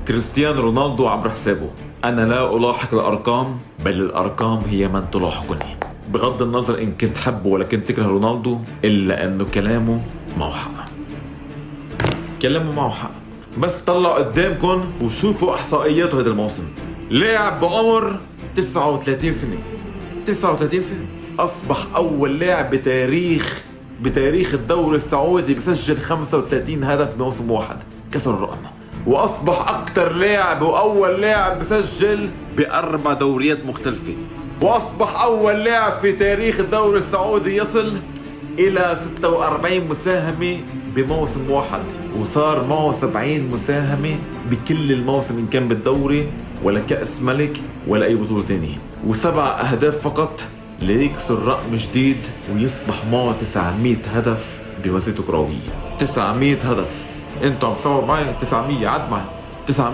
كريستيانو رونالدو عبر حسابه: أنا لا ألاحق الأرقام، بل الأرقام هي من تلاحقني. بغض النظر إن كنت حبه ولا كنت تكره رونالدو، إلا أنه كلامه معه حق. كلامه معه حق. بس طلعوا قدامكم وشوفوا إحصائياته هذا الموسم. لاعب بعمر 39 سنة، 39 سنة أصبح أول لاعب بتاريخ الدوري السعودي بسجل 35 هدف بموسم واحد، كسر الرقم. وأصبح أكثر لاعب وأول لاعب بسجل ب4 دوريات مختلفة. وأصبح أول لاعب في تاريخ الدوري السعودي يصل إلى 46 مساهمة بموسم واحد، وصار معه 70 مساهمة بكل الموسم، إن كان بالدوري ولا كأس ملك ولا أي بطولة تانية. و7 أهداف فقط ليكسر رقم جديد ويصبح معه 900 هدف بمسيرته الكروية. 900 هدف. انتوا عم تصوروا معي 900؟ عد معي 900.